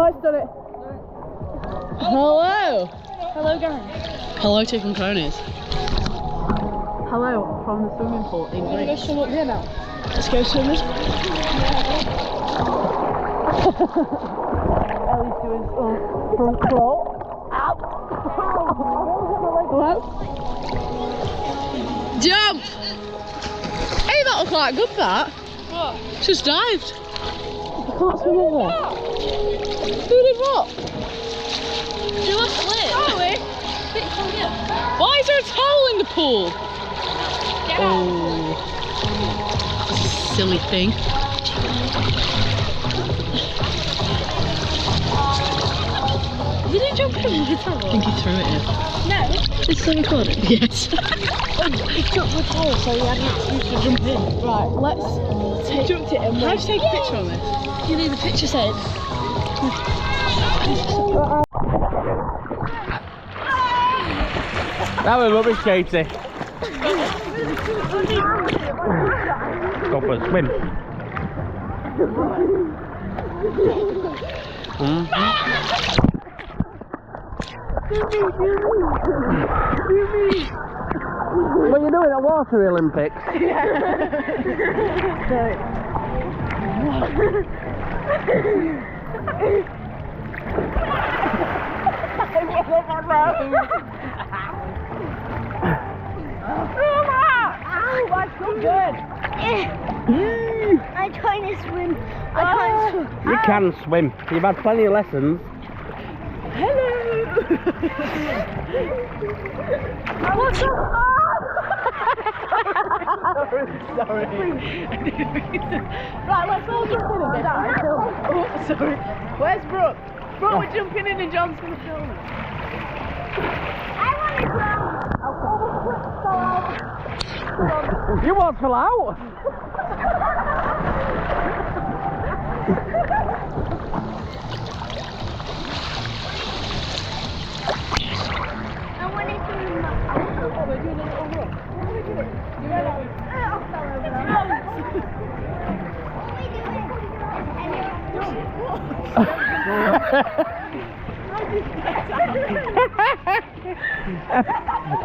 Oh, it's done it. Hello. Hello, guys. Hello, chicken cronies. Hello from the swimming pool in We're gonna go Greece. swim up here now. Let's go swimming. Ellie's doing some front crawl. Ow! Hello? Jump! Hey, that looked quite good, that. What? Just dived. I can't swim over there. Who did what? Do a flip. Charlie? Why is there a towel in the pool? Get out. Oh, silly thing. Did he jump in with the towel? I think he threw it in. No. Is still recording? Yes. He took the towel, so he had an excuse to jump in. Right, let's take. Jumped it and How do you take a picture on this? You need the picture saved. That was rubbish, Katie. Go for a swim. What are you doing at Water Olympics? That's so good. I'm trying to swim. I'm trying to swim. You can swim. You've had plenty of lessons. Hello. What's up? Sorry. Right, let's all jump in and get down. Oh, sorry. Where's Brooke? Brooke, we're jumping in and John's going to film it. I want to swim. You want to fill out? I want to swim. Oh, we're doing a little run. You ready? I'll fall over.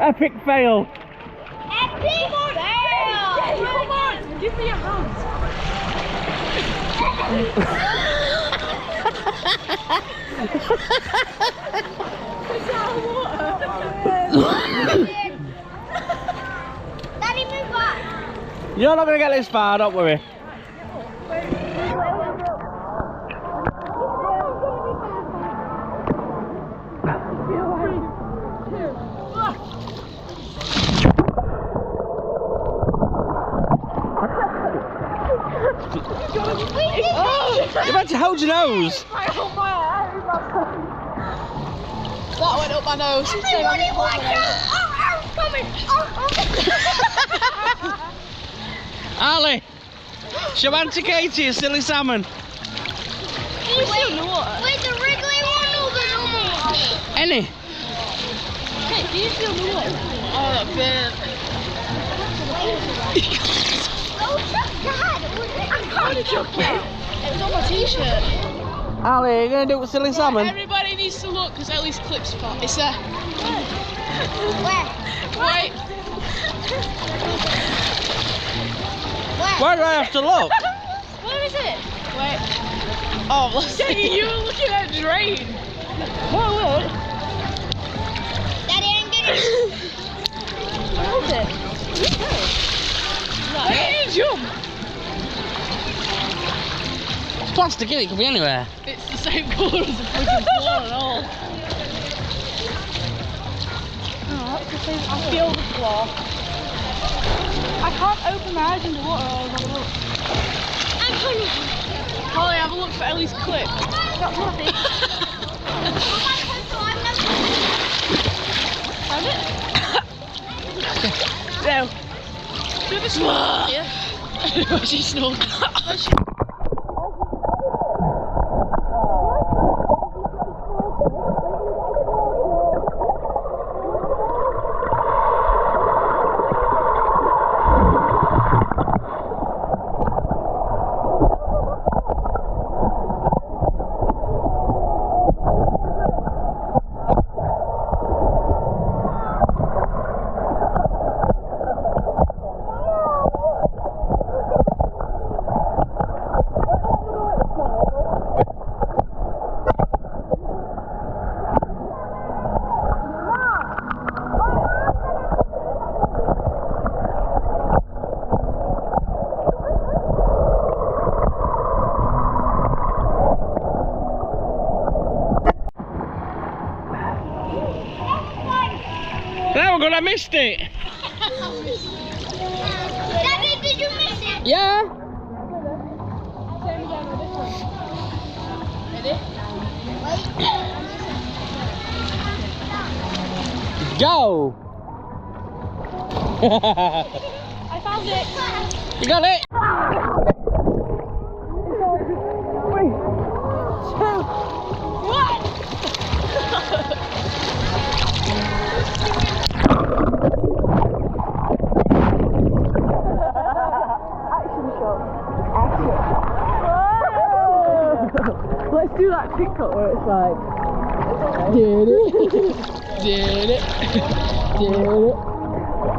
Epic fail. Epic fail! Come on, give me your hands. Daddy, move back. You're not going to get this far, don't worry. You're meant to hold your nose. That went up my nose. Everybody watch out! Oh, coming! Ali, show Auntie Katie a silly salmon. Wait, the wriggly one or the normal one? Any? Hey, do you feel the water? Oh, that bit. Oh, God! I can't jump out. It was on my t-shirt. Ali, are you going to do it with silly salmon? Everybody needs to look because Ellie's clip spot. It's there. Where? Wait. Why do I have to look? Where is it? Wait. Oh, let's see. You were looking at a drain. What? Daddy, I'm gonna. Where is it? Where did you jump? It's plastic, innit? It could be anywhere. It's the same colour as the freaking floor and all. Oh, that's the same. I feel the floor. I can't open my eyes underwater or I'll have a look. I'm trying to. Holly, have a look for Ellie's clip. That's nothing. Found it? No. Do this one. Yeah. Where's she snug? good, I missed it. Daddy, did you miss it? Yeah. Go. I found it. You got it. Let's do that TikTok where it's like, did it, did it, did it,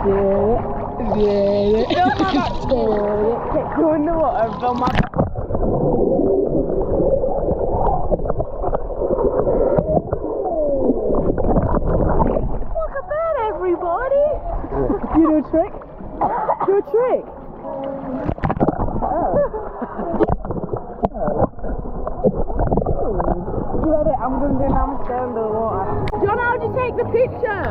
did it, did it. Go in the water, film my. Look at that, everybody! You do a trick? Do a trick? You ready? I'm going to do namaste under the water. John, how'd you take the picture?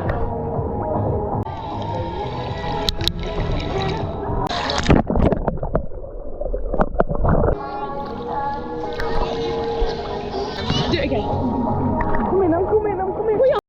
Do it again. I'm coming.